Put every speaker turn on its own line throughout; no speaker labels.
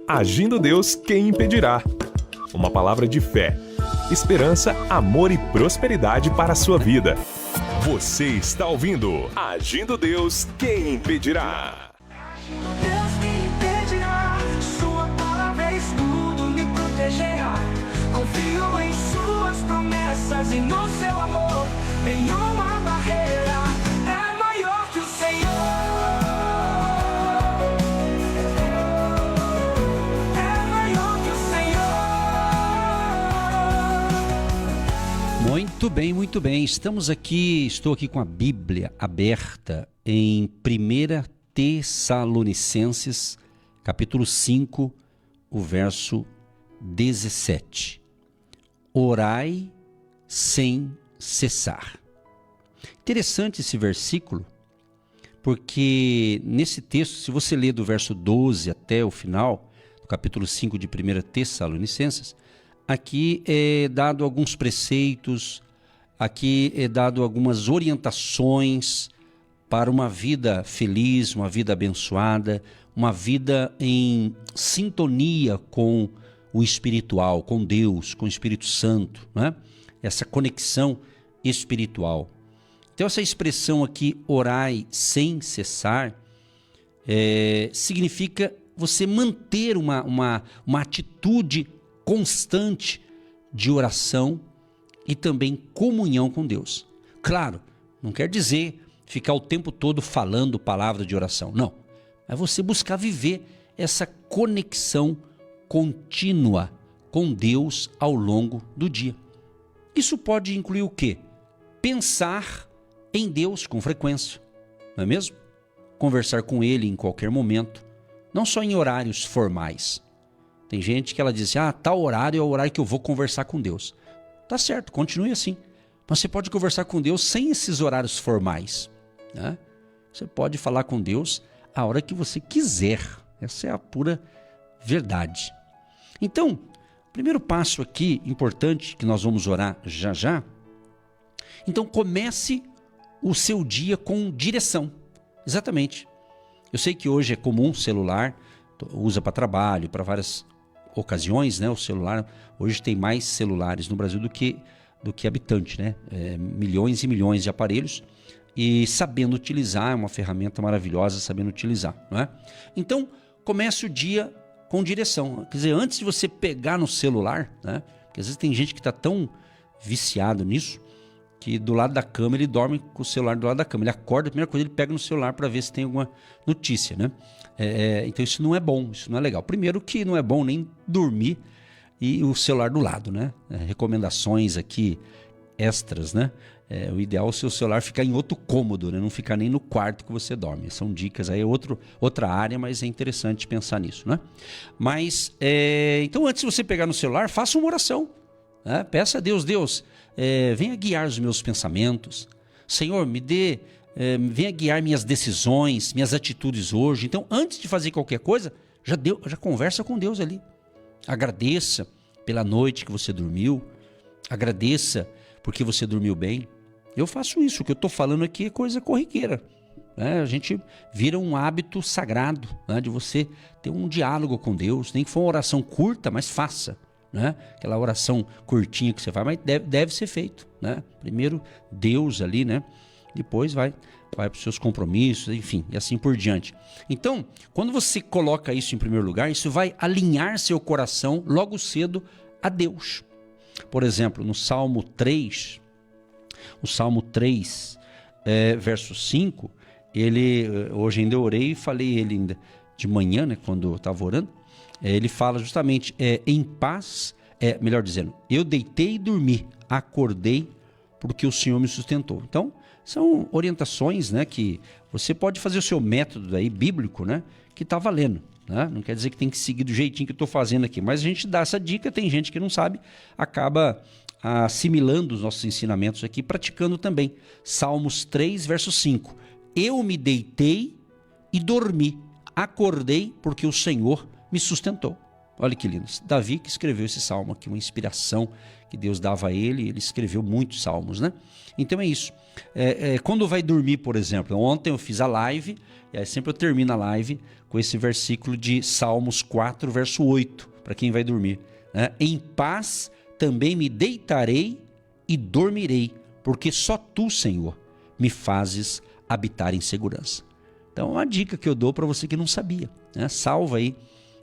Agindo Deus, quem impedirá? Uma palavra de fé, esperança, amor e prosperidade para a sua vida. Você está ouvindo Agindo Deus, quem impedirá?
Deus me impedirá, sua palavra é escudo, me protegerá. Confio em suas promessas e no seu amor. Nenhuma barreira é maior que o Senhor. É maior que o Senhor.
Muito bem. Estou aqui com a Bíblia aberta em 1 Tessalonicenses, capítulo 5, o verso 17. Orai sem cessar. Interessante esse versículo, porque nesse texto, se você ler do verso 12 até o final, do capítulo 5 de 1 Tessalonicenses, aqui é dado alguns preceitos, aqui é dado algumas orientações para uma vida feliz, uma vida abençoada, uma vida em sintonia com o espiritual, com Deus, com o Espírito Santo, né? Essa conexão espiritual. Então essa expressão aqui, orai sem cessar, significa você manter uma atitude constante de oração e também comunhão com Deus. Claro, não quer dizer ficar o tempo todo falando palavra de oração, não. É você buscar viver essa conexão contínua com Deus ao longo do dia. Isso pode incluir o quê? Pensar em Deus com frequência, não é mesmo? Conversar com Ele em qualquer momento, não só em horários formais. Tem gente que ela diz, tal horário é o horário que eu vou conversar com Deus. Tá certo, continue assim. Mas você pode conversar com Deus sem esses horários formais, né? Você pode falar com Deus a hora que você quiser. Essa é a pura verdade. Então, o primeiro passo aqui, importante, que nós vamos orar já já. Então, comece o seu dia com direção. Exatamente. Eu sei que hoje é comum celular, usa para trabalho, para várias ocasiões, né? O celular, hoje tem mais celulares no Brasil do que habitante, né? Milhões e milhões de aparelhos. E sabendo utilizar, é uma ferramenta maravilhosa, sabendo utilizar, não é? Então, comece o dia com direção. Quer dizer, antes de você pegar no celular, né? Porque às vezes tem gente que está tão viciado nisso, que do lado da cama ele dorme com o celular do lado da cama. Ele acorda, a primeira coisa ele pega no celular para ver se tem alguma notícia, né? Então isso não é bom, isso não é legal. Primeiro que não é bom nem dormir e o celular do lado, né? Recomendações aqui extras, né? O ideal é o seu celular ficar em outro cômodo, né? Não ficar nem no quarto que você dorme. São dicas aí, outra área, mas é interessante pensar nisso, né? Mas, então antes de você pegar no celular, faça uma oração, né? Peça a Deus, venha guiar os meus pensamentos. Senhor, venha guiar minhas decisões, minhas atitudes hoje. Então, antes de fazer qualquer coisa, já conversa com Deus ali. Agradeça pela noite que você dormiu. Agradeça porque você dormiu bem. Eu faço isso, o que eu estou falando aqui é coisa corriqueira, né? A gente vira um hábito sagrado, né? De você ter um diálogo com Deus. Nem que for uma oração curta, mas faça, né? Aquela oração curtinha que você faz, mas deve ser feito, né? Primeiro Deus ali, né? Depois vai para os seus compromissos, enfim, e assim por diante. Então, quando você coloca isso em primeiro lugar, isso vai alinhar seu coração logo cedo a Deus. Por exemplo, no Salmo 3, verso 5, hoje ainda eu orei e falei ele ainda de manhã, né, quando eu estava orando, ele fala justamente, em paz, melhor dizendo, eu deitei e dormi, acordei porque o Senhor me sustentou. Então, são orientações, né, que você pode fazer o seu método aí, bíblico, né, que está valendo. Né? Não quer dizer que tem que seguir do jeitinho que eu estou fazendo aqui, mas a gente dá essa dica, tem gente que não sabe, acaba assimilando os nossos ensinamentos aqui, praticando também. Salmos 3, verso 5. Eu me deitei e dormi, acordei porque o Senhor me sustentou. Olha que lindo. Davi que escreveu esse salmo aqui, uma inspiração que Deus dava a ele. Ele escreveu muitos salmos, né? Então é isso. Quando vai dormir, por exemplo, ontem eu fiz a live, e aí sempre eu termino a live com esse versículo de Salmos 4, verso 8, para quem vai dormir, né? Em paz também me deitarei e dormirei, porque só tu, Senhor, me fazes habitar em segurança. Então, uma dica que eu dou para você que não sabia, né? Salva aí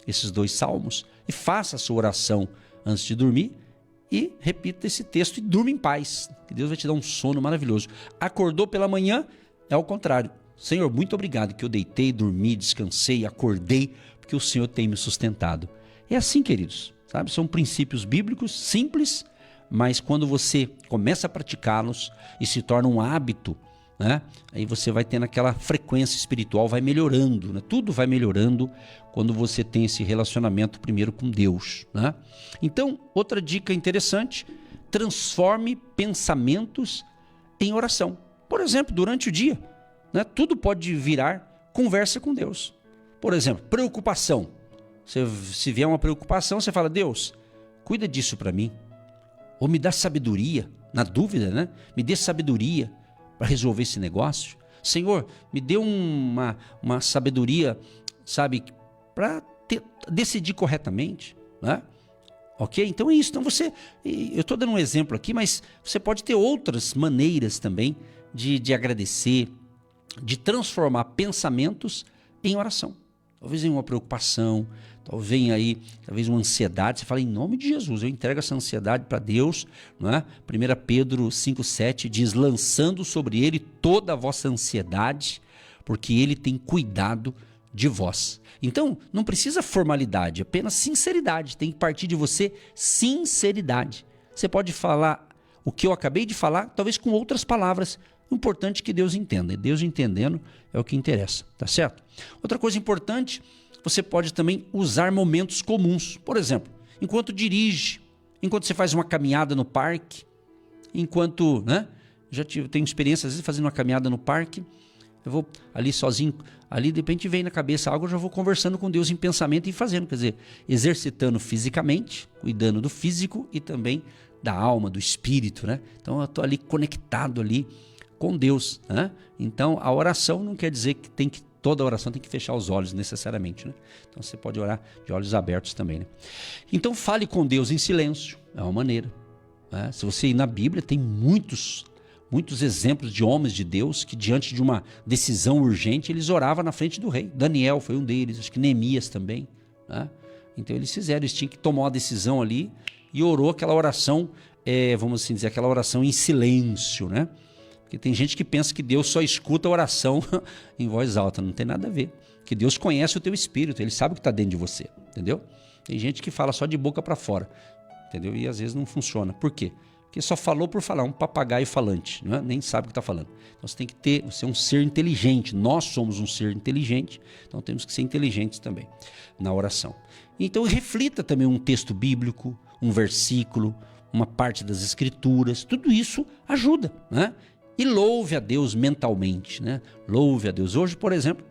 esses 2 salmos e faça a sua oração antes de dormir e repita esse texto e durma em paz, que Deus vai te dar um sono maravilhoso. Acordou pela manhã, é ao contrário. Senhor, muito obrigado que eu deitei, dormi, descansei, acordei, porque o Senhor tem me sustentado. É assim, queridos, sabe? São princípios bíblicos simples, mas quando você começa a praticá-los e se torna um hábito, né? Aí você vai tendo aquela frequência espiritual, vai melhorando, né? Tudo vai melhorando quando você tem esse relacionamento primeiro com Deus, né? Então, outra dica interessante, transforme pensamentos em oração. Por exemplo, durante o dia, né? Tudo pode virar conversa com Deus. Por exemplo, preocupação. Se vier uma preocupação, você fala: Deus, cuida disso para mim. Ou me dá sabedoria, na dúvida, né? Me dê sabedoria para resolver esse negócio. Senhor, me dê uma sabedoria, sabe, para decidir corretamente, né? Ok? Então é isso. Então eu estou dando um exemplo aqui, mas você pode ter outras maneiras também de agradecer, de transformar pensamentos em oração. Talvez em uma preocupação, talvez uma ansiedade. Você fala: em nome de Jesus, eu entrego essa ansiedade para Deus, não é? 1 Pedro 5,7 diz: lançando sobre ele toda a vossa ansiedade, porque ele tem cuidado de vós. Então, não precisa formalidade, apenas sinceridade. Tem que partir de você sinceridade. Você pode falar o que eu acabei de falar, talvez com outras palavras. O importante é que Deus entenda. E Deus entendendo é o que interessa, tá certo? Outra coisa importante, você pode também usar momentos comuns. Por exemplo, enquanto dirige, enquanto você faz uma caminhada no parque, enquanto, né? Tenho experiência, às vezes, fazendo uma caminhada no parque, eu vou ali sozinho, ali de repente vem na cabeça algo, eu já vou conversando com Deus em pensamento e fazendo, quer dizer, exercitando fisicamente, cuidando do físico e também da alma, do espírito, né? Então eu estou ali conectado ali com Deus, né? Então a oração não quer dizer que toda oração tem que fechar os olhos necessariamente, né? Então você pode orar de olhos abertos também, né? Então fale com Deus em silêncio, é uma maneira, né? Se você ir na Bíblia, tem muitos exemplos de homens de Deus que diante de uma decisão urgente, eles oravam na frente do rei. Daniel foi um deles, acho que Neemias também, né? Então eles tinham que tomar uma decisão ali e orou aquela oração, vamos assim dizer, aquela oração em silêncio, né? Porque tem gente que pensa que Deus só escuta a oração em voz alta. Não tem nada a ver. Que Deus conhece o teu espírito, Ele sabe o que está dentro de você, entendeu? Tem gente que fala só de boca para fora, entendeu? E às vezes não funciona. Por quê? Porque só falou por falar, um papagaio falante, né? Nem sabe o que está falando. Então você tem que você é um ser inteligente. Nós somos um ser inteligente, então temos que ser inteligentes também na oração. Então reflita também um texto bíblico, um versículo, uma parte das escrituras, tudo isso ajuda, né? E louve a Deus mentalmente, né? Louve a Deus. Hoje, por exemplo,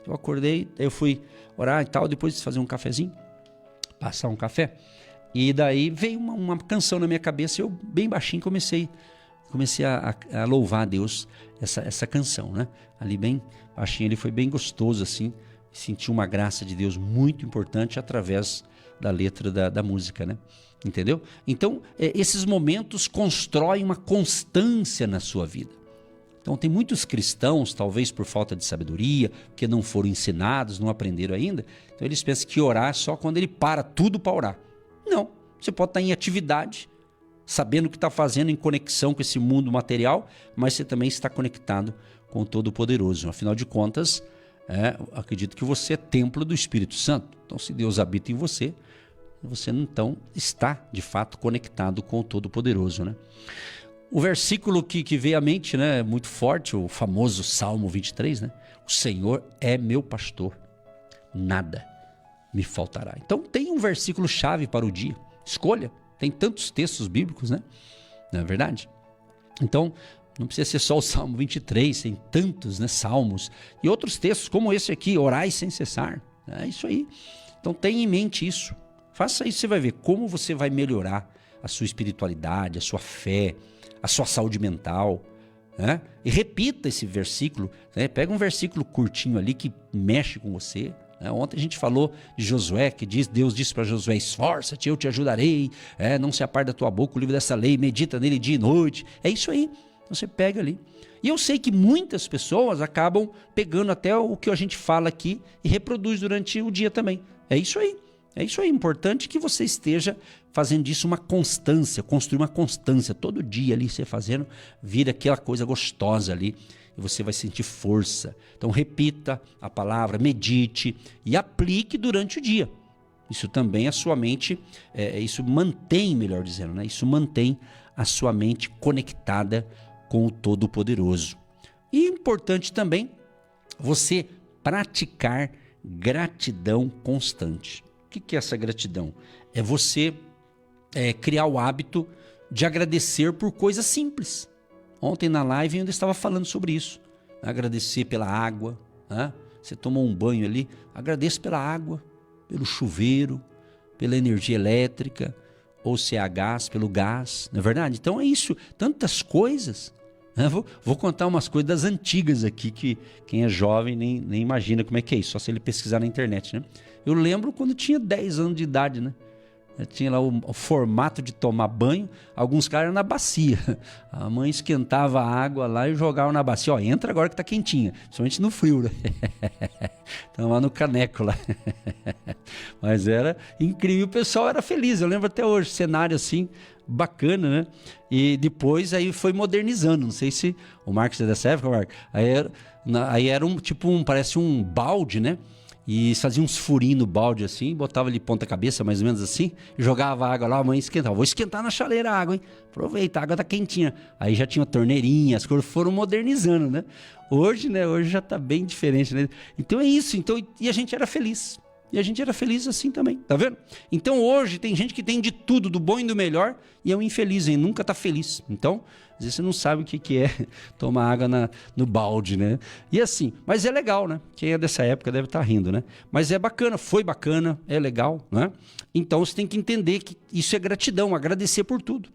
eu acordei, eu fui orar e tal, depois de fazer um cafezinho, passar um café, e daí veio uma canção na minha cabeça, eu bem baixinho comecei a louvar a Deus essa canção, né? Ali bem baixinho, ele foi bem gostoso assim, senti uma graça de Deus muito importante através da letra da música, né? Entendeu? Então, esses momentos constroem uma constância na sua vida. Então, tem muitos cristãos, talvez por falta de sabedoria, que não foram ensinados, não aprenderam ainda. Então, eles pensam que orar é só quando ele para tudo para orar. Não, você pode estar em atividade, sabendo o que está fazendo em conexão com esse mundo material, mas você também está conectado com o Todo-Poderoso. Afinal de contas, acredito que você é templo do Espírito Santo. Então, se Deus habita em você, você então está de fato conectado com o Todo-Poderoso, né? O versículo que veio à mente, né, é muito forte, o famoso Salmo 23, né? O Senhor é meu pastor, nada me faltará. Então tem um versículo chave para o dia, escolha. Tem tantos textos bíblicos, né? Não é verdade? Então não precisa ser só o Salmo 23, tem tantos, né, salmos e outros textos como esse aqui, orai sem cessar. É isso aí. Então tenha em mente isso. Faça isso, você vai ver como você vai melhorar a sua espiritualidade, a sua fé, a sua saúde mental, né? E repita esse versículo, né? Pega um versículo curtinho ali que mexe com você, né? Ontem a gente falou de Josué, que Deus disse para Josué: esforça-te, eu te ajudarei, não se aparte da tua boca o livro dessa lei, medita nele dia e noite. É isso aí, você pega ali. E eu sei que muitas pessoas acabam pegando até o que a gente fala aqui e reproduz durante o dia também. É isso aí. É isso aí, importante que você esteja fazendo disso uma constância, construir uma constância, todo dia ali você fazendo, vira aquela coisa gostosa ali, e você vai sentir força. Então repita a palavra, medite e aplique durante o dia. Isso também a sua mente, isso mantém, melhor dizendo, né? Isso mantém a sua mente conectada com o Todo-Poderoso. E importante também você praticar gratidão constante. O que é essa gratidão? É você criar o hábito de agradecer por coisas simples. Ontem na live eu ainda estava falando sobre isso. Agradecer pela água, né? Você tomou um banho ali, agradeça pela água, pelo chuveiro, pela energia elétrica, ou se é a gás, pelo gás, não é verdade? Então é isso, tantas coisas. Vou contar umas coisas das antigas aqui, que quem é jovem nem imagina como é que é isso, só se ele pesquisar na internet, né? Eu lembro quando eu tinha 10 anos de idade, né? Eu tinha lá o formato de tomar banho, alguns caras na bacia. A mãe esquentava a água lá e jogava na bacia. Ó, entra agora que tá quentinha, principalmente no frio, né? Então lá no caneco lá. Mas era incrível, o pessoal era feliz, eu lembro até hoje, cenário assim, bacana, né? E depois aí foi modernizando, não sei se o Marcos é dessa época, Marcos. Aí era parece um balde, né? E fazia uns furinhos no balde assim, botava ali ponta cabeça, mais ou menos assim, jogava água lá, a mãe esquentava. Vou esquentar na chaleira a água, hein? Aproveita, a água tá quentinha. Aí já tinha uma torneirinha, as coisas foram modernizando, né? Hoje já tá bem diferente, né? Então é isso, e a gente era feliz. E a gente era feliz assim também, tá vendo? Então hoje tem gente que tem de tudo, do bom e do melhor, e é um infeliz, hein? Nunca tá feliz. Então, às vezes você não sabe o que é tomar água no balde, né? E assim, mas é legal, né? Quem é dessa época deve estar rindo, né? Mas é bacana, foi bacana, é legal, né? Então você tem que entender que isso é gratidão, agradecer por tudo,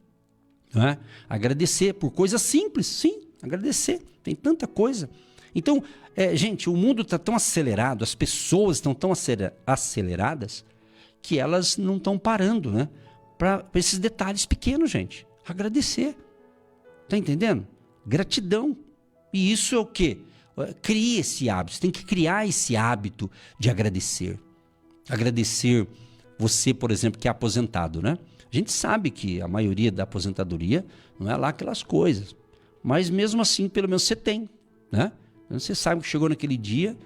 né? Agradecer por coisas simples, sim, agradecer, tem tanta coisa. Então, gente, o mundo está tão acelerado, as pessoas estão tão aceleradas que elas não estão parando, né? Para esses detalhes pequenos, gente. Agradecer. Tá entendendo? Gratidão. E isso é o quê? Crie esse hábito. Você tem que criar esse hábito de agradecer. Agradecer você, por exemplo, que é aposentado, né? A gente sabe que a maioria da aposentadoria não é lá aquelas coisas. Mas mesmo assim, pelo menos você tem, né? Você sabe que chegou naquele dia,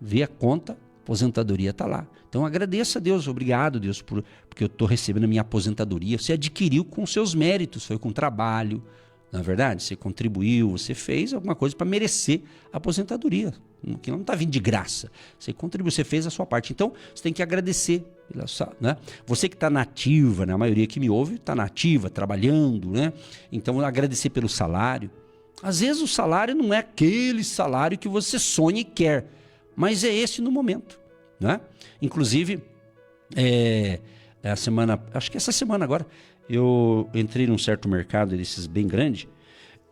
vê a conta, a aposentadoria está lá. Então agradeça a Deus, obrigado Deus, porque eu estou recebendo a minha aposentadoria. Você adquiriu com seus méritos, foi com trabalho, não é verdade? Você contribuiu, você fez alguma coisa para merecer a aposentadoria, que não está vindo de graça. Você contribuiu, você fez a sua parte. Então você tem que agradecer, né? Você que está na ativa, né? A maioria que me ouve está na ativa, trabalhando, né? Então agradecer pelo salário. Às vezes o salário não é aquele salário que você sonha e quer, mas é esse no momento, né? Inclusive, acho que essa semana agora, eu entrei num certo mercado desses bem grande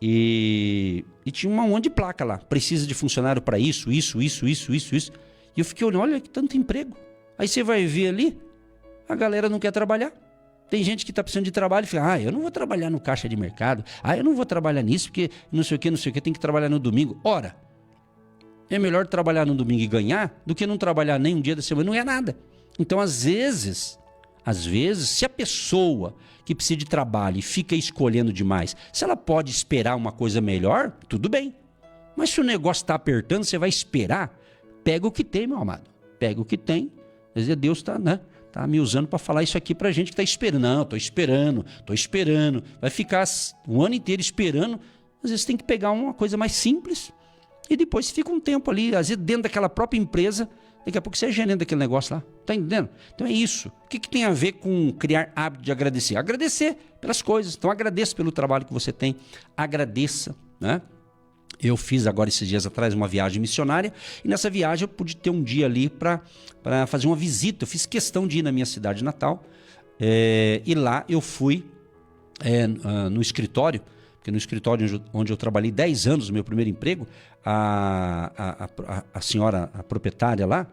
e tinha um monte de placa lá, precisa de funcionário para isso. E eu fiquei olhando, olha que tanto emprego. Aí você vai ver ali, a galera não quer trabalhar. Tem gente que está precisando de trabalho e fala, eu não vou trabalhar no caixa de mercado, eu não vou trabalhar nisso porque não sei o que, tem que trabalhar no domingo. Ora, é melhor trabalhar no domingo e ganhar do que não trabalhar nem um dia da semana, não é nada. Então, às vezes, se a pessoa que precisa de trabalho e fica escolhendo demais, se ela pode esperar uma coisa melhor, tudo bem. Mas se o negócio está apertando, você vai esperar, pega o que tem, meu amado. Pega o que tem. Às vezes Deus está, né? Tá me usando para falar isso aqui pra gente que tá esperando. Não, tô esperando. Vai ficar um ano inteiro esperando. Às vezes tem que pegar uma coisa mais simples e depois fica um tempo ali, às vezes dentro daquela própria empresa, daqui a pouco você é gerente daquele negócio lá. Tá entendendo? Então é isso. O que tem a ver com criar hábito de agradecer? Agradecer pelas coisas. Então agradeça pelo trabalho que você tem. Agradeça, né? Eu fiz agora esses dias atrás uma viagem missionária e nessa viagem eu pude ter um dia ali para fazer uma visita. Eu fiz questão de ir na minha cidade natal e lá eu fui no escritório, porque no escritório onde eu trabalhei 10 anos, no meu primeiro emprego, a senhora, a proprietária lá,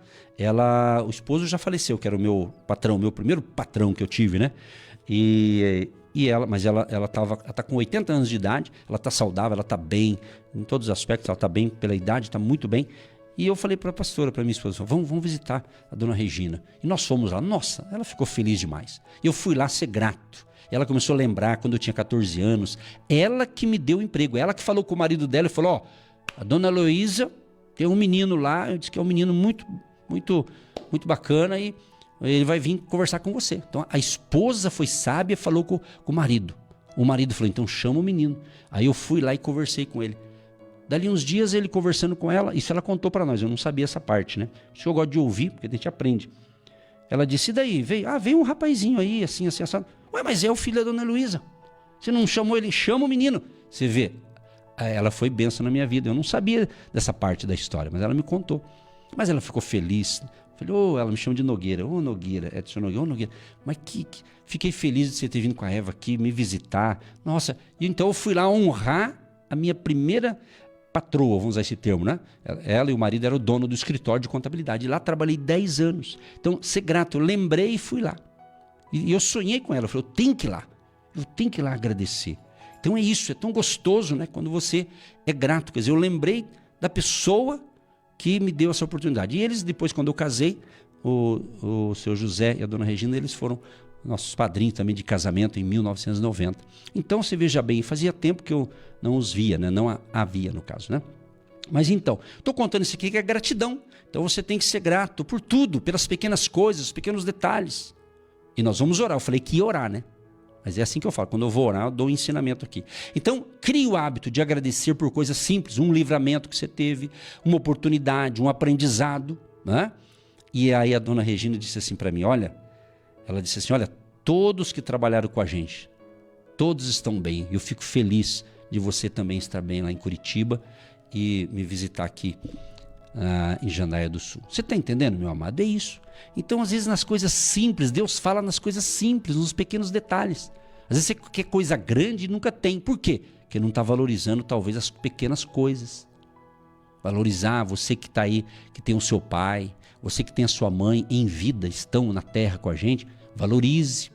o esposo já faleceu, que era o meu patrão, meu primeiro patrão que eu tive, né? Mas ela tá com 80 anos de idade, ela tá saudável, ela tá bem, em todos os aspectos, ela tá bem pela idade, tá muito bem. E eu falei para a pastora, para minha esposa, vamos visitar a dona Regina. E nós fomos lá, nossa, ela ficou feliz demais. Eu fui lá ser grato. Ela começou a lembrar quando eu tinha 14 anos, ela que me deu o emprego, ela que falou com o marido dela e falou, a dona Heloísa tem um menino lá, eu disse que é um menino muito, muito, muito bacana e ele vai vir conversar com você. Então a esposa foi sábia e falou com o marido. O marido falou, então chama o menino. Aí eu fui lá e conversei com ele. Dali uns dias ele conversando com ela, isso ela contou para nós, eu não sabia essa parte, né? Isso eu gosto de ouvir, porque a gente aprende. Ela disse, e daí? Veio um rapazinho aí, assim, assado. Ué, mas é o filho da dona Heloísa. Você não chamou ele? Chama o menino. Você vê, ela foi bênção na minha vida. Eu não sabia dessa parte da história, mas ela me contou. Mas ela ficou feliz. Falei, ela me chama de Nogueira. Nogueira, Edson Nogueira, Nogueira. Mas fiquei feliz de você ter vindo com a Eva aqui, me visitar. Nossa, e então eu fui lá honrar a minha primeira patroa, vamos usar esse termo, né? Ela e o marido eram o dono do escritório de contabilidade. E lá trabalhei 10 anos. Então, ser grato, eu lembrei e fui lá. E eu sonhei com ela, eu falei, eu tenho que ir lá agradecer. Então é isso, é tão gostoso, né? Quando você é grato, quer dizer, eu lembrei da pessoa que me deu essa oportunidade. E eles, depois, quando eu casei, o seu José e a dona Regina, eles foram nossos padrinhos também de casamento em 1990. Então, você veja bem, fazia tempo que eu não os via, né? Não havia, no caso, né? Mas então, estou contando isso aqui que é gratidão. Então você tem que ser grato por tudo, pelas pequenas coisas, os pequenos detalhes. E nós vamos orar. Eu falei que ia orar, né? Mas é assim que eu falo. Quando eu vou orar, eu dou um ensinamento aqui. Então, crie o hábito de agradecer por coisas simples. Um livramento que você teve, uma oportunidade, um aprendizado, né? E aí a dona Regina disse assim para mim, ela disse assim, todos que trabalharam com a gente, todos estão bem. Eu fico feliz de você também estar bem lá em Curitiba e me visitar aqui em Jandaia do Sul. Você está entendendo, meu amado? É isso. Então, às vezes, nas coisas simples, Deus fala nas coisas simples, nos pequenos detalhes. Às vezes você quer coisa grande e nunca tem. Por quê? Porque não está valorizando, talvez, as pequenas coisas. Valorizar você que está aí, que tem o seu pai, você que tem a sua mãe em vida, estão na terra com a gente, valorize.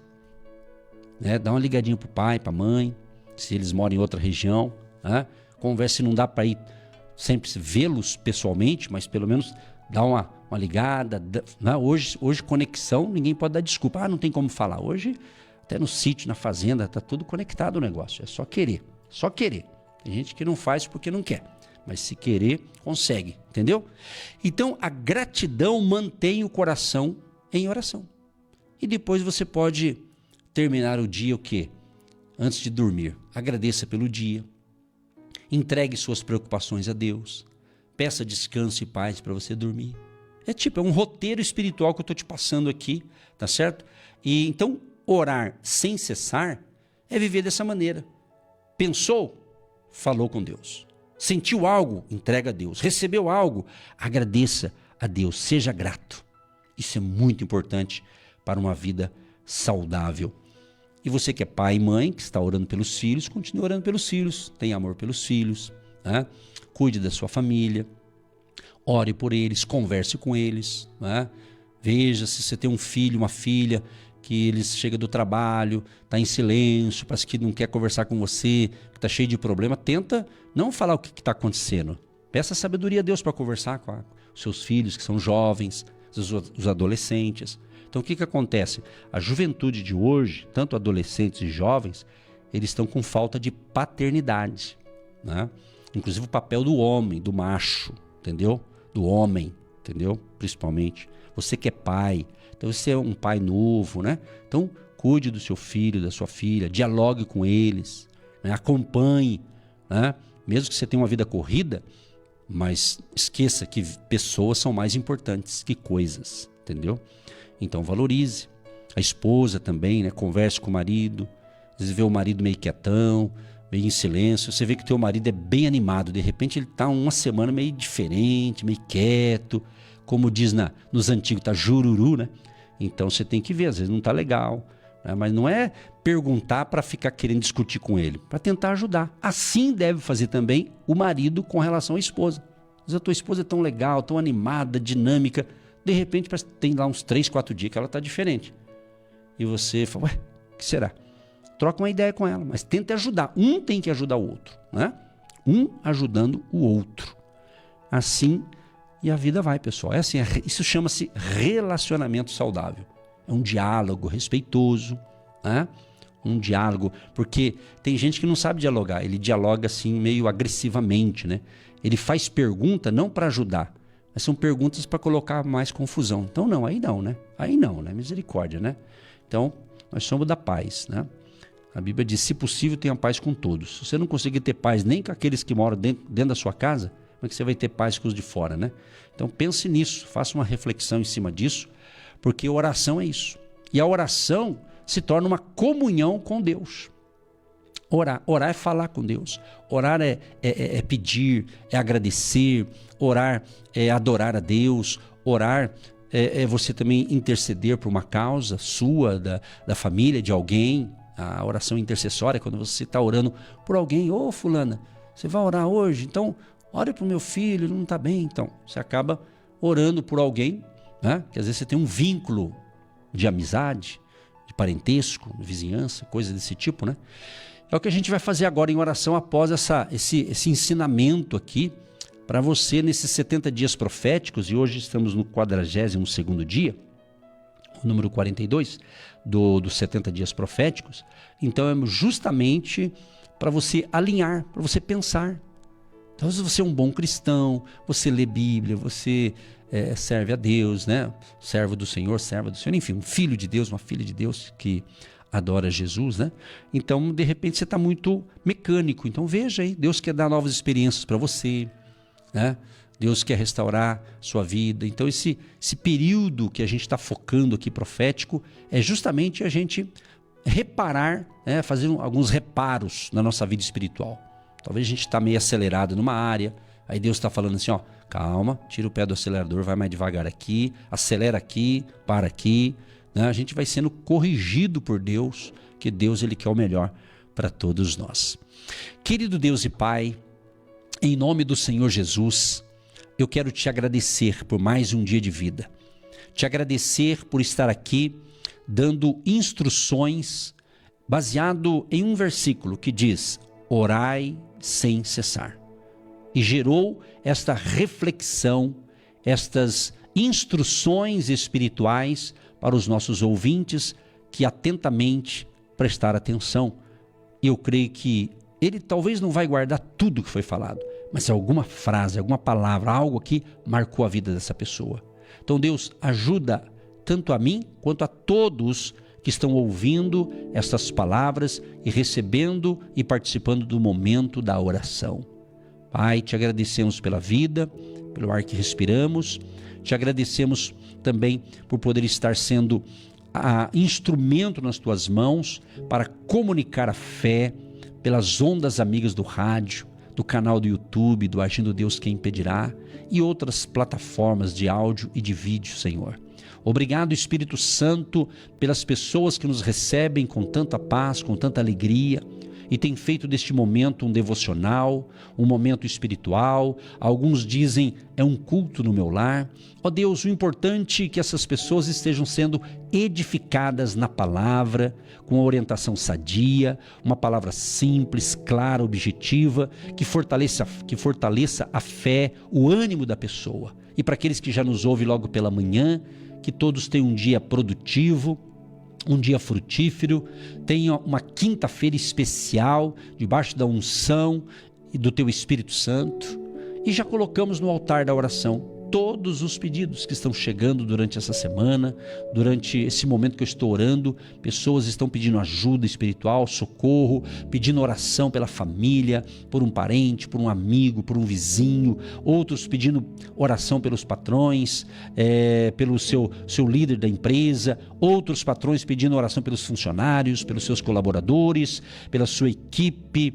Né? Dá uma ligadinha para o pai, para a mãe, se eles moram em outra região. Né? Converse, não dá para ir sempre vê-los pessoalmente, mas pelo menos dá uma ligada. Né? Hoje, conexão, ninguém pode dar desculpa. Não tem como falar. Hoje, até no sítio, na fazenda, está tudo conectado o negócio. É só querer. Só querer. Tem gente que não faz porque não quer. Mas se querer, consegue. Entendeu? Então, a gratidão mantém o coração em oração. E depois você pode terminar o dia o quê? Antes de dormir. Agradeça pelo dia. Entregue suas preocupações a Deus. Peça descanso e paz para você dormir. É um roteiro espiritual que eu estou te passando aqui, tá certo? E então, orar sem cessar é viver dessa maneira. Pensou? Falou com Deus. Sentiu algo? Entrega a Deus. Recebeu algo? Agradeça a Deus. Seja grato. Isso é muito importante para uma vida saudável. E você que é pai e mãe, que está orando pelos filhos, continue orando pelos filhos. Tenha amor pelos filhos. Né? Cuide da sua família. Ore por eles, converse com eles. Né? Veja se você tem um filho, uma filha, que eles chegam do trabalho, está em silêncio, parece que não quer conversar com você, que está cheio de problema. Tenta não falar o que está acontecendo. Peça sabedoria a Deus para conversar com os seus filhos, que são jovens, os adolescentes. Então o que acontece? A juventude de hoje, tanto adolescentes e jovens, eles estão com falta de paternidade. Né? Inclusive o papel do homem, do macho, entendeu? Do homem, entendeu? Principalmente. Você que é pai, então você é um pai novo, né? Então cuide do seu filho, da sua filha, dialogue com eles, né? Acompanhe, né? Mesmo que você tenha uma vida corrida, mas esqueça que pessoas são mais importantes que coisas, entendeu? Então valorize. A esposa também, né? Converse com o marido, às vezes vê o marido meio quietão, meio em silêncio, você vê que teu marido é bem animado, de repente ele está uma semana meio diferente, meio quieto, como diz nos antigos, tá jururu, né? Então você tem que ver, às vezes não tá legal, né? Mas não é perguntar para ficar querendo discutir com ele, para tentar ajudar. Assim deve fazer também o marido com relação à esposa. Às vezes a tua esposa é tão legal, tão animada, dinâmica, de repente tem lá uns 3, 4 dias que ela tá diferente. E você fala, ué, o que será? Troca uma ideia com ela, mas tenta ajudar. Um tem que ajudar o outro, né? Um ajudando o outro. Assim, e a vida vai, pessoal. É assim, isso chama-se relacionamento saudável. É um diálogo respeitoso, né? Um diálogo, porque tem gente que não sabe dialogar. Ele dialoga assim meio agressivamente, né? Ele faz pergunta não para ajudar, mas são perguntas para colocar mais confusão. Então não, aí não, né? Aí não, né? Misericórdia, né? Então, nós somos da paz, né? A Bíblia diz, se possível, tenha paz com todos. Se você não conseguir ter paz nem com aqueles que moram dentro da sua casa, como é que você vai ter paz com os de fora, né? Então pense nisso, faça uma reflexão em cima disso, porque oração é isso. E a oração se torna uma comunhão com Deus. Orar é falar com Deus. Orar é pedir, é agradecer. Orar é adorar a Deus. Orar é você também interceder por uma causa sua, da família, de alguém. A oração intercessória, quando você está orando por alguém. Ô fulana, você vai orar hoje? Então, ore para o meu filho, ele não está bem. Então, você acaba orando por alguém, né? Que às vezes você tem um vínculo de amizade, de parentesco, de vizinhança, coisa desse tipo, né? É o que a gente vai fazer agora em oração após esse ensinamento aqui para você nesses 70 dias proféticos, e hoje estamos no 42º dia, o número 42 dos 70 dias proféticos. Então é justamente para você alinhar, para você pensar. Então se você é um bom cristão, você lê Bíblia, você serve a Deus, né? Servo do Senhor, serva do Senhor, enfim, um filho de Deus, uma filha de Deus que adora Jesus, né? Então, de repente, você está muito mecânico. Então, veja aí, Deus quer dar novas experiências para você, né? Deus quer restaurar sua vida. Então, esse período que a gente está focando aqui, profético, é justamente a gente reparar, né? Fazer alguns reparos na nossa vida espiritual. Talvez a gente está meio acelerado numa área, aí Deus está falando assim, ó, calma, tira o pé do acelerador, vai mais devagar aqui, acelera aqui, para aqui, né? A gente vai sendo corrigido por Deus, que Deus ele quer o melhor para todos nós. Querido Deus e Pai, em nome do Senhor Jesus, eu quero te agradecer por mais um dia de vida. Te agradecer por estar aqui dando instruções baseado em um versículo que diz, orai sem cessar. E gerou esta reflexão, estas instruções espirituais para os nossos ouvintes que atentamente prestaram atenção. Eu creio que ele talvez não vai guardar tudo que foi falado, mas alguma frase, alguma palavra, algo que marcou a vida dessa pessoa. Então Deus, ajuda tanto a mim quanto a todos que estão ouvindo estas palavras e recebendo e participando do momento da oração. Pai, te agradecemos pela vida, pelo ar que respiramos, te agradecemos também por poder estar sendo instrumento nas tuas mãos para comunicar a fé pelas ondas amigas do rádio, do canal do YouTube, do Agindo Deus Quem Impedirá e outras plataformas de áudio e de vídeo, Senhor. Obrigado, Espírito Santo, pelas pessoas que nos recebem com tanta paz, com tanta alegria e tem feito deste momento um devocional, um momento espiritual. Alguns dizem, é um culto no meu lar. Ó Deus, o importante é que essas pessoas estejam sendo edificadas na palavra, com a orientação sadia, uma palavra simples, clara, objetiva, que fortaleça a fé, o ânimo da pessoa. E para aqueles que já nos ouvem logo pela manhã, que todos tenham um dia produtivo, um dia frutífero, tenha uma quinta-feira especial, debaixo da unção e do Teu Espírito Santo. E já colocamos no altar da oração todos os pedidos que estão chegando durante essa semana, durante esse momento que eu estou orando. Pessoas estão pedindo ajuda espiritual, socorro, pedindo oração pela família, por um parente, por um amigo, por um vizinho. Outros pedindo oração pelos patrões, pelo seu líder da empresa. Outros patrões pedindo oração pelos funcionários, pelos seus colaboradores, pela sua equipe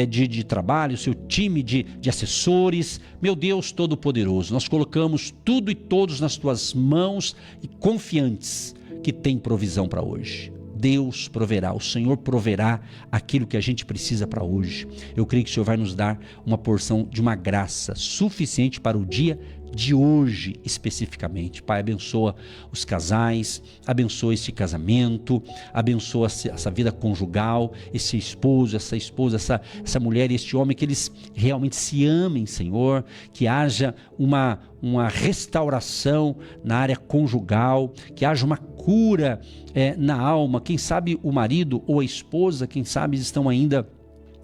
de trabalho, seu time de assessores. Meu Deus Todo-Poderoso, nós colocamos tudo e todos nas tuas mãos e confiantes que tem provisão para hoje. Deus proverá, o Senhor proverá aquilo que a gente precisa para hoje. Eu creio que o Senhor vai nos dar uma porção de uma graça suficiente para o dia de hoje especificamente. Pai, abençoa os casais, abençoa este casamento, abençoa essa vida conjugal, esse esposo, essa esposa, essa mulher e este homem, que eles realmente se amem, Senhor, que haja uma restauração na área conjugal, que haja uma cura na alma. Quem sabe o marido ou a esposa, quem sabe estão ainda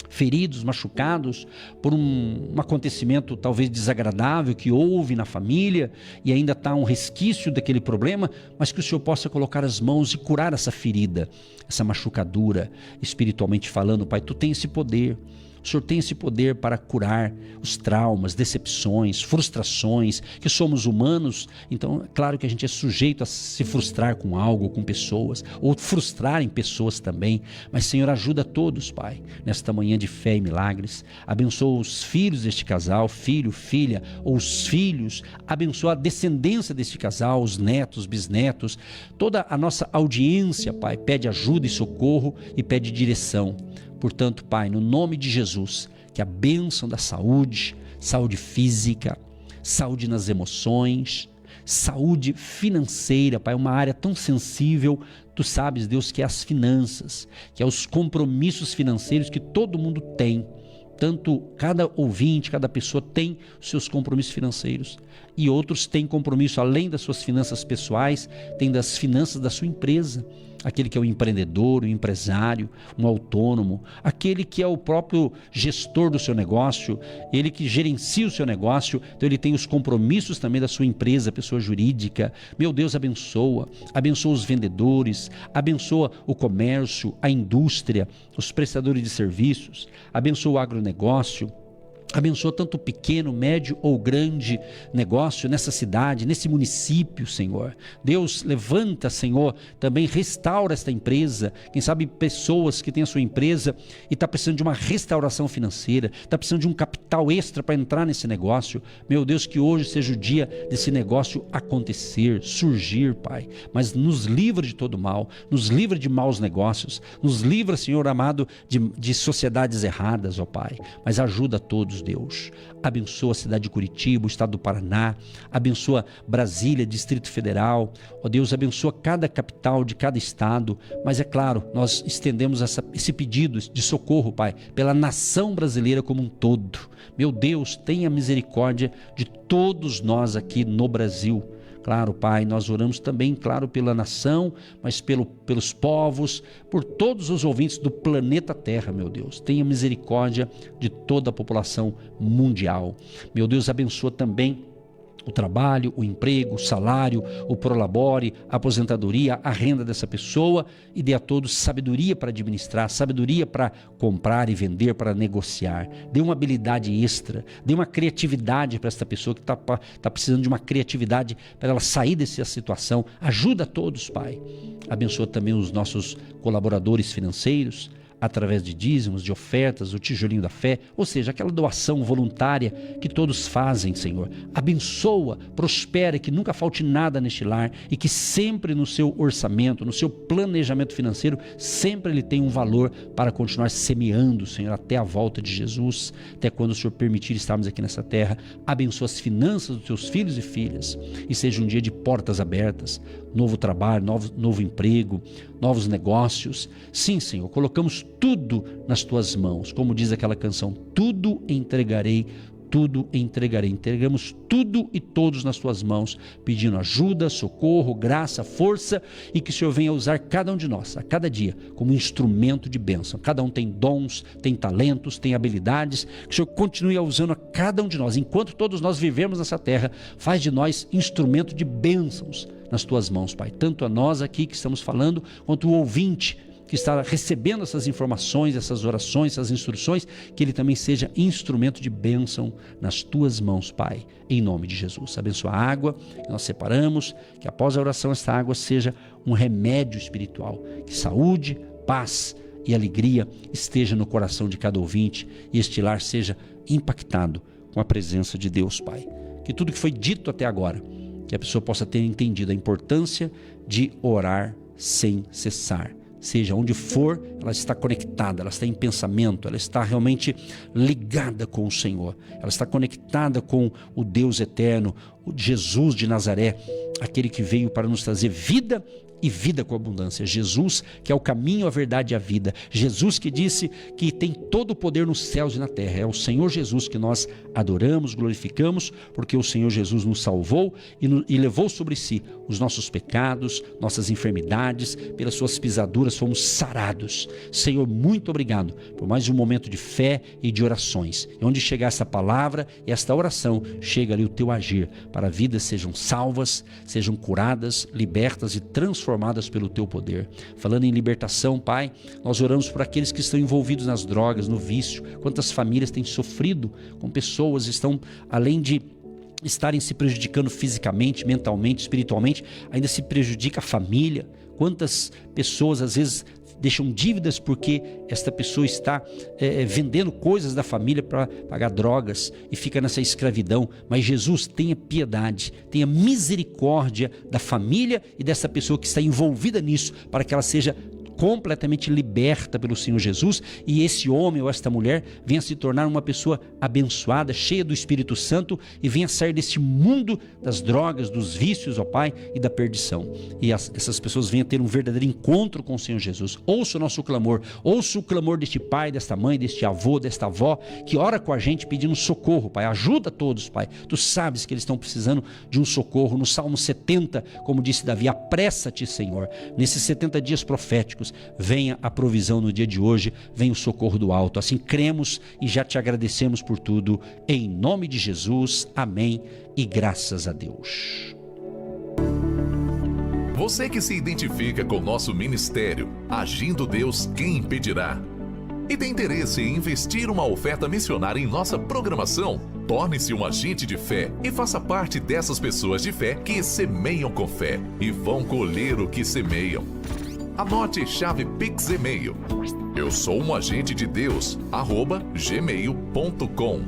feridos, machucados por um acontecimento talvez desagradável que houve na família e ainda está um resquício daquele problema, mas que o Senhor possa colocar as mãos e curar essa ferida, essa machucadura, espiritualmente falando. Pai, Tu tens esse poder. O Senhor tem esse poder para curar os traumas, decepções, frustrações, que somos humanos, então é claro que a gente é sujeito a se frustrar com algo, com pessoas, ou frustrar em pessoas também, mas Senhor, ajuda todos, Pai, nesta manhã de fé e milagres. Abençoa os filhos deste casal, filho, filha, ou os filhos, abençoa a descendência deste casal, os netos, bisnetos, toda a nossa audiência, Pai, pede ajuda e socorro e pede direção. Portanto, Pai, no nome de Jesus, que a bênção da saúde, saúde física, saúde nas emoções, saúde financeira, Pai, uma área tão sensível, Tu sabes, Deus, que é as finanças, que é os compromissos financeiros que todo mundo tem. Tanto cada ouvinte, cada pessoa tem os seus compromissos financeiros e outros têm compromisso, além das suas finanças pessoais, tem das finanças da sua empresa. Aquele que é o empreendedor, o empresário, um autônomo, aquele que é o próprio gestor do seu negócio, ele que gerencia o seu negócio, então ele tem os compromissos também da sua empresa, pessoa jurídica. Meu Deus, abençoa os vendedores, abençoa o comércio, a indústria, os prestadores de serviços, abençoa o agronegócio. Abençoa tanto o pequeno, médio ou grande negócio nessa cidade, nesse município, Senhor. Deus, levanta, Senhor, também restaura esta empresa. Quem sabe pessoas que têm a sua empresa e está precisando de uma restauração financeira, está precisando de um capital extra para entrar nesse negócio. Meu Deus, que hoje seja o dia desse negócio acontecer, surgir, Pai. Mas nos livra de todo mal, nos livra de maus negócios, nos livra, Senhor amado, de sociedades erradas, ó Pai. Mas ajuda a todos, Deus. Abençoa a cidade de Curitiba, o estado do Paraná, abençoa Brasília, Distrito Federal, ó Deus, abençoa cada capital de cada estado, mas é claro, nós estendemos esse pedido de socorro, Pai, pela nação brasileira como um todo. Meu Deus, tenha misericórdia de todos nós aqui no Brasil. Claro, Pai, nós oramos também, claro, pela nação, mas pelos povos, por todos os ouvintes do planeta Terra, meu Deus. Tenha misericórdia de toda a população mundial. Meu Deus, abençoa também o trabalho, o emprego, o salário, o prolabore, a aposentadoria, a renda dessa pessoa e dê a todos sabedoria para administrar, sabedoria para comprar e vender, para negociar. Dê uma habilidade extra, dê uma criatividade para esta pessoa que está precisando de uma criatividade para ela sair dessa situação. Ajuda a todos, Pai. Abençoa também os nossos colaboradores financeiros, através de dízimos, de ofertas, o tijolinho da fé, ou seja, aquela doação voluntária que todos fazem, Senhor. Abençoa, prospera, que nunca falte nada neste lar e que sempre no seu orçamento, no seu planejamento financeiro, sempre ele tem um valor para continuar semeando, Senhor, até a volta de Jesus, até quando o Senhor permitir estarmos aqui nessa terra. Abençoa as finanças dos teus filhos e filhas e seja um dia de portas abertas, novo trabalho, novo emprego, novos negócios. Sim, Senhor, colocamos tudo nas tuas mãos, como diz aquela canção, tudo entregarei tudo entregarei. Entregamos tudo e todos nas tuas mãos, pedindo ajuda, socorro, graça, força, e que o Senhor venha usar cada um de nós, a cada dia, como instrumento de bênção. Cada um tem dons, tem talentos, tem habilidades, que o Senhor continue usando a cada um de nós. Enquanto todos nós vivemos nessa terra, faz de nós instrumento de bênçãos nas tuas mãos, Pai. Tanto a nós aqui que estamos falando, quanto o ouvinte que está recebendo essas informações, essas orações, essas instruções, que ele também seja instrumento de bênção nas tuas mãos, Pai, em nome de Jesus. Abençoa a água que nós separamos, que após a oração esta água seja um remédio espiritual, que saúde, paz e alegria esteja no coração de cada ouvinte e este lar seja impactado com a presença de Deus, Pai. Que tudo que foi dito até agora, que a pessoa possa ter entendido a importância de orar sem cessar. Seja onde for, ela está conectada, ela está em pensamento, ela está realmente ligada com o Senhor, ela está conectada com o Deus eterno, o Jesus de Nazaré, aquele que veio para nos trazer vida e vida com abundância. Jesus que é o caminho, a verdade e a vida. Jesus que disse que tem todo o poder nos céus e na terra. É o Senhor Jesus que nós adoramos, glorificamos, porque o Senhor Jesus nos salvou e levou sobre si os nossos pecados, nossas enfermidades. Pelas suas pisaduras fomos sarados. Senhor, muito obrigado por mais um momento de fé e de orações. E onde chegar essa palavra e esta oração, chega ali o teu agir, para vidas sejam salvas, sejam curadas, libertas e transformadas pelo teu poder. Falando em libertação, Pai, nós oramos por aqueles que estão envolvidos nas drogas, no vício. Quantas famílias têm sofrido com pessoas, estão além de estarem se prejudicando fisicamente, mentalmente, espiritualmente, ainda se prejudica a família. Quantas pessoas às vezes deixam dívidas porque esta pessoa está vendendo coisas da família para pagar drogas e fica nessa escravidão. Mas Jesus, tenha piedade, tenha misericórdia da família e dessa pessoa que está envolvida nisso, para que ela seja completamente liberta pelo Senhor Jesus, e esse homem ou esta mulher venha se tornar uma pessoa abençoada, cheia do Espírito Santo, e venha sair deste mundo das drogas, dos vícios, ó Pai, e da perdição. E essas pessoas venham ter um verdadeiro encontro com o Senhor Jesus. Ouça o nosso clamor, ouça o clamor deste pai, desta mãe, deste avô, desta avó, que ora com a gente pedindo socorro, Pai. Ajuda todos, Pai. Tu sabes que eles estão precisando de um socorro. No Salmo 70, como disse Davi, apressa-te, Senhor. Nesses 70 dias proféticos, venha a provisão no dia de hoje, venha o socorro do alto. Assim cremos e já te agradecemos por tudo, em nome de Jesus, amém e graças a Deus.
Você que se identifica com o nosso ministério, Agindo Deus, quem impedirá? E tem interesse em investir uma oferta missionária em nossa programação? Torne-se um agente de fé e faça parte dessas pessoas de fé que semeiam com fé e vão colher o que semeiam. Anote chave Pix e-mail. Eu sou um agente de Deus, @gmail.com.